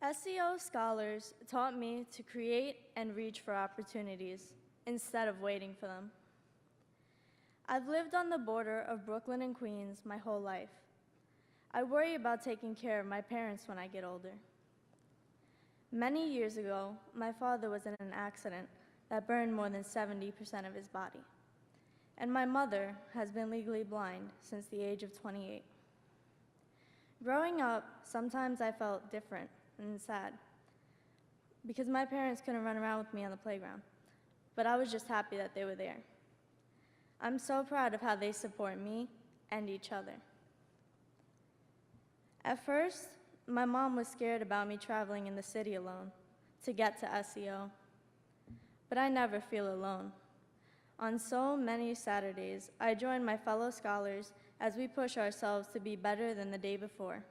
SEO scholars taught me to create and reach for opportunities instead of waiting for them. I've lived on the border of Brooklyn and Queens my whole life. I worry about taking care of my parents when I get older. Many years ago, my father was in an accident that burned more than 70% of his body, and my mother has been legally blind since the age of 28. Growing up, sometimes I felt different and sad because my parents couldn't run around with me on the playground, but I was just happy that they were there. I'm so proud of how they support me and each other. At first, my mom was scared about me traveling in the city alone to get to SEO, but I never feel alone. On so many Saturdays, I join my fellow scholars as we push ourselves to be better than the day before.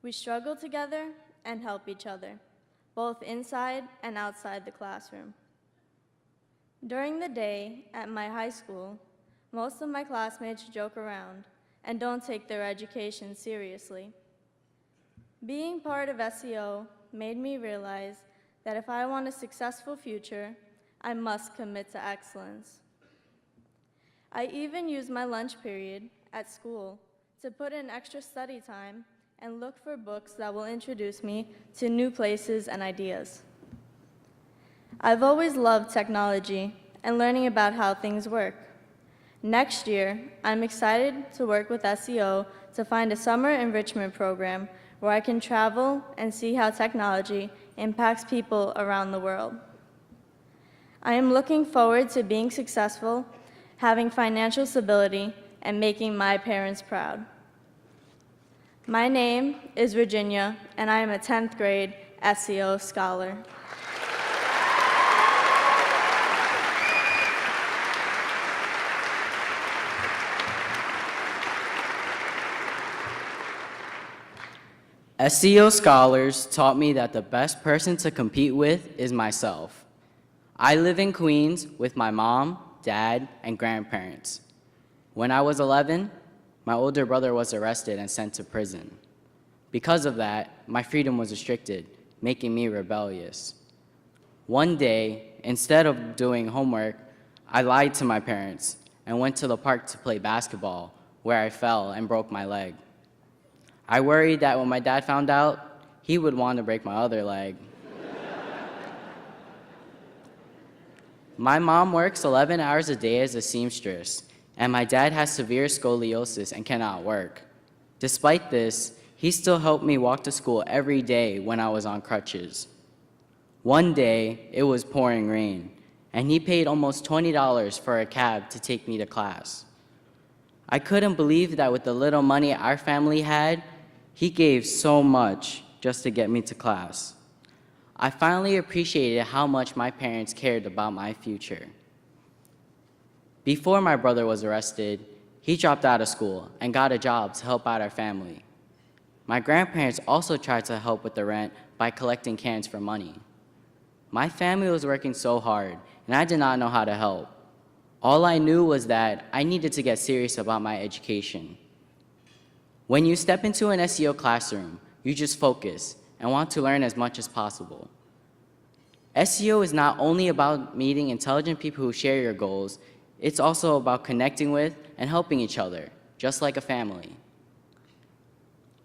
We struggle together and help each other, both inside and outside the classroom. During the day at my high school, most of my classmates joke around and don't take their education seriously. Being part of SEO made me realize that if I want a successful future, I must commit to excellence. I even use my lunch period at school to put in extra study time and look for books that will introduce me to new places and ideas. I've always loved technology and learning about how things work. Next year, I'm excited to work with SEO to find a summer enrichment program where I can travel and see how technology impacts people around the world. I am looking forward to being successful, having financial stability, and making my parents proud. My name is Virginia, and I am a 10th grade SEO scholar. SEO scholars taught me that the best person to compete with is myself. I live in Queens with my mom, dad, and grandparents. When I was 11, my older brother was arrested and sent to prison. Because of that, my freedom was restricted, making me rebellious. One day, instead of doing homework, I lied to my parents and went to the park to play basketball, where I fell and broke my leg. I worried that when my dad found out, he would want to break my other leg. My mom works 11 hours a day as a seamstress, and my dad has severe scoliosis and cannot work. Despite this, he still helped me walk to school every day when I was on crutches. One day, it was pouring rain, and he paid almost $20 for a cab to take me to class. I couldn't believe that with the little money our family had, he gave so much just to get me to class. I finally appreciated how much my parents cared about my future. Before my brother was arrested, he dropped out of school and got a job to help out our family. My grandparents also tried to help with the rent by collecting cans for money. My family was working so hard, and I did not know how to help. All I knew was that I needed to get serious about my education. When you step into an SEO classroom, you just focus and want to learn as much as possible. SEO is not only about meeting intelligent people who share your goals, it's also about connecting with and helping each other, just like a family.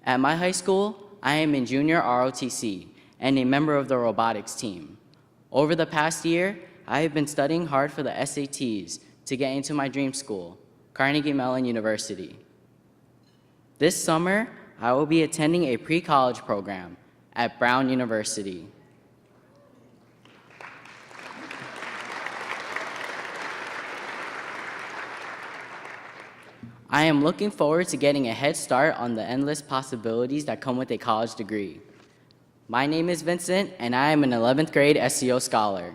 At my high school, I am in junior ROTC and a member of the robotics team. Over the past year, I have been studying hard for the SATs to get into my dream school, Carnegie Mellon University. This summer, I will be attending a pre-college program at Brown University. I am looking forward to getting a head start on the endless possibilities that come with a college degree. My name is Vincent, and I am an 11th grade SEO scholar.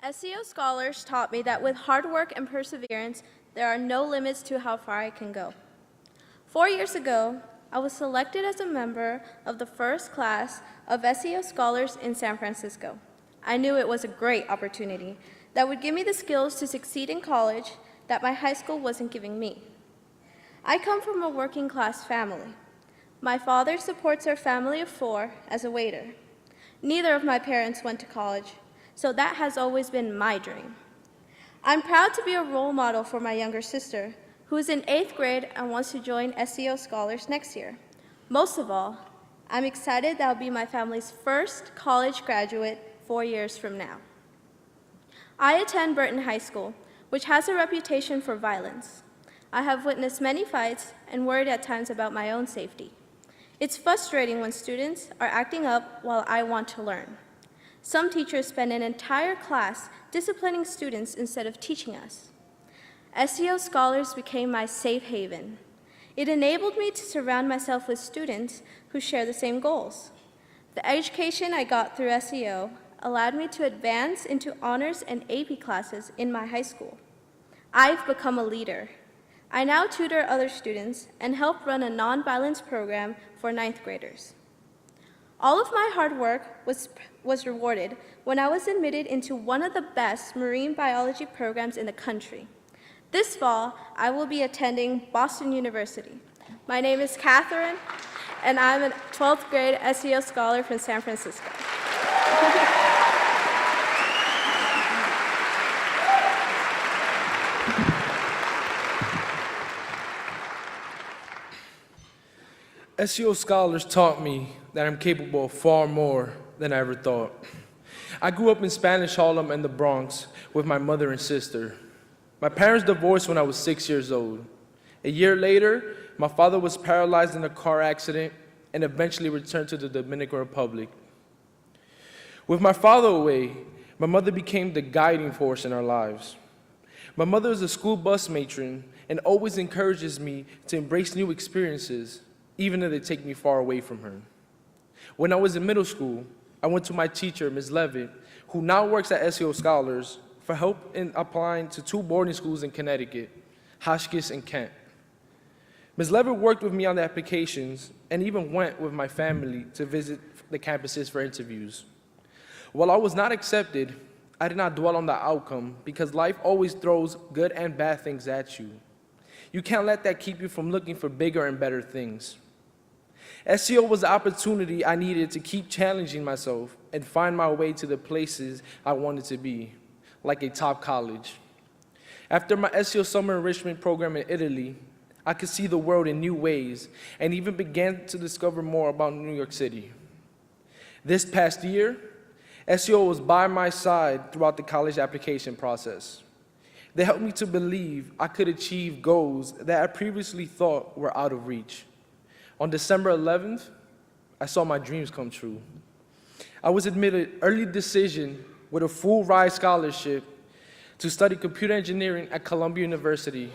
SEO scholars taught me that with hard work and perseverance, there are no limits to how far I can go. 4 years ago, I was selected as a member of the first class of SEO scholars in San Francisco. I knew it was a great opportunity that would give me the skills to succeed in college that my high school wasn't giving me. I come from a working class family. My father supports our family of 4 as a waiter. Neither of my parents went to college, so that has always been my dream. I'm proud to be a role model for my younger sister, who is in 8th grade and wants to join SEO Scholars next year. Most of all, I'm excited that I'll be my family's first college graduate 4 years from now. I attend Burton High School, which has a reputation for violence. I have witnessed many fights and worried at times about my own safety. It's frustrating when students are acting up while I want to learn. Some teachers spend an entire class disciplining students instead of teaching us. SEO Scholars became my safe haven. It enabled me to surround myself with students who share the same goals. The education I got through SEO allowed me to advance into honors and AP classes in my high school. I've become a leader. I now tutor other students and help run a nonviolence program for 9th graders. All of my hard work was rewarded when I was admitted into one of the best marine biology programs in the country. This fall, I will be attending Boston University. My name is Catherine, and I'm a 12th grade SEO scholar from San Francisco. SEO Scholars taught me that I'm capable of far more than I ever thought. I grew up in Spanish Harlem and the Bronx with my mother and sister. My parents divorced when I was 6 years old. A year later, my father was paralyzed in a car accident and eventually returned to the Dominican Republic. With my father away, my mother became the guiding force in our lives. My mother is a school bus matron and always encourages me to embrace new experiences, even if they take me far away from her. When I was in middle school, I went to my teacher, Ms. Levitt, who now works at SEO Scholars, for help in applying to 2 boarding schools in Connecticut, Hotchkiss and Kent. Ms. Levitt worked with me on the applications and even went with my family to visit the campuses for interviews. While I was not accepted, I did not dwell on the outcome because life always throws good and bad things at you. You can't let that keep you from looking for bigger and better things. SEO was the opportunity I needed to keep challenging myself and find my way to the places I wanted to be, like a top college. After my SEO summer enrichment program in Italy, I could see the world in new ways and even began to discover more about New York City. This past year, SEO was by my side throughout the college application process. They helped me to believe I could achieve goals that I previously thought were out of reach. On December 11th, I saw my dreams come true. I was admitted early decision with a full ride scholarship to study computer engineering at Columbia University.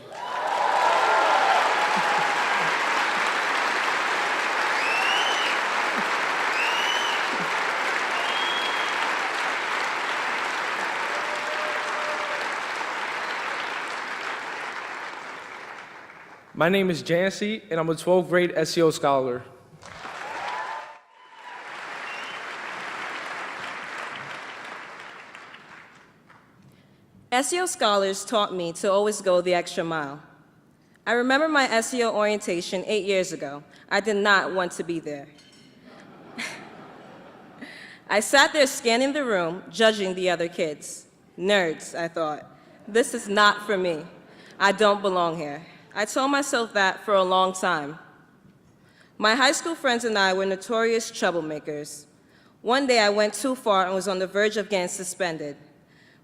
My name is Jancy, and I'm a 12th grade SEO scholar. SEO Scholars taught me to always go the extra mile. I remember my SEO orientation 8 years ago. I did not want to be there. I sat there scanning the room, judging the other kids. Nerds, I thought. This is not for me. I don't belong here. I told myself that for a long time. My high school friends and I were notorious troublemakers. One day I went too far and was on the verge of getting suspended.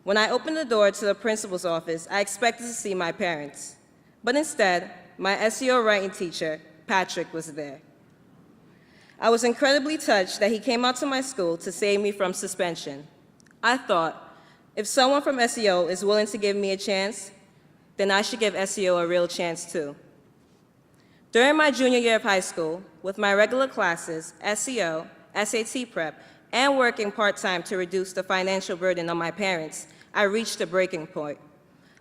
When I opened the door to the principal's office, I expected to see my parents. But instead, my SEO writing teacher, Patrick, was there. I was incredibly touched that he came out to my school to save me from suspension. I thought, if someone from SEO is willing to give me a chance, then I should give SEO a real chance too. During my junior year of high school, with my regular classes, SEO, SAT prep, and working part-time to reduce the financial burden on my parents, I reached a breaking point.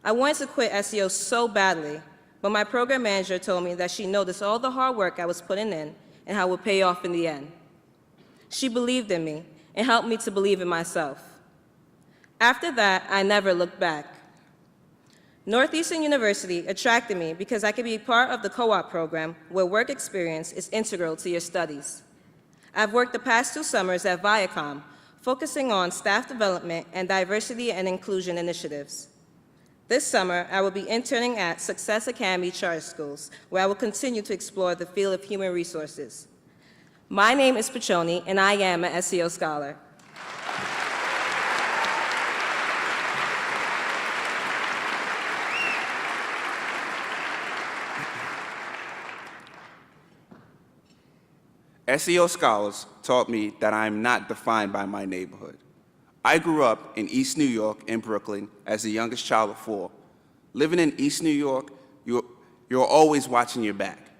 I wanted to quit SEO so badly, but my program manager told me that she noticed all the hard work I was putting in and how it would pay off in the end. She believed in me and helped me to believe in myself. After that, I never looked back. Northeastern University attracted me because I could be part of the co-op program where work experience is integral to your studies. I've worked the past 2 summers at Viacom, focusing on staff development and diversity and inclusion initiatives. This summer, I will be interning at Success Academy Charter Schools, where I will continue to explore the field of human resources. My name is Pitoni, and I am an SEO scholar. SEO scholars taught me that I am not defined by my neighborhood. I grew up in East New York in Brooklyn as the youngest child of 4. Living in East New York, you're always watching your back.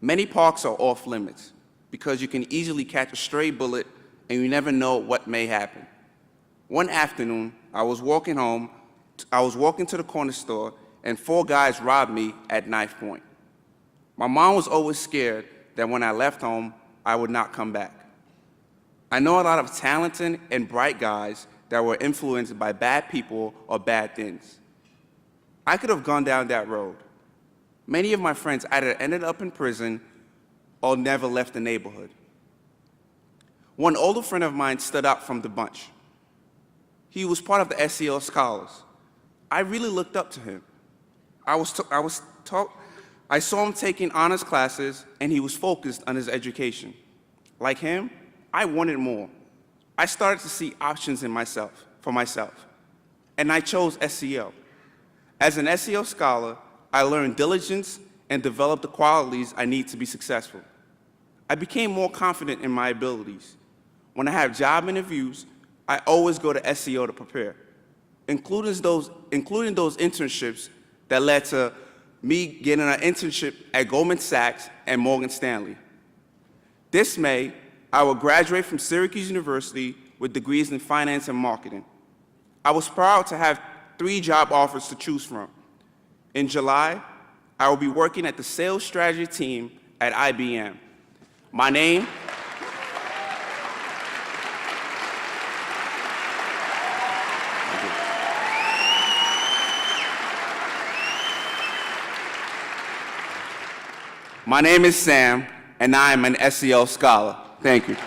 Many parks are off limits because you can easily catch a stray bullet and you never know what may happen. One afternoon, I was walking to the corner store and 4 guys robbed me at knife point. My mom was always scared that when I left home, I would not come back. I know a lot of talented and bright guys that were influenced by bad people or bad things. I could have gone down that road. Many of my friends either ended up in prison or never left the neighborhood. One older friend of mine stood out from the bunch. He was part of the SEO scholars. I really looked up to him. I saw him taking honors classes, and he was focused on his education. Like him, I wanted more. I started to see options for myself, and I chose SEO. As an SEO scholar, I learned diligence and developed the qualities I need to be successful. I became more confident in my abilities. When I have job interviews, I always go to SEO to prepare, including those internships that led to me getting an internship at Goldman Sachs and Morgan Stanley. This May, I will graduate from Syracuse University with degrees in finance and marketing. I was proud to have 3 job offers to choose from. In July, I will be working at the sales strategy team at IBM. My name is Sam, and I am an SEO scholar. Thank you.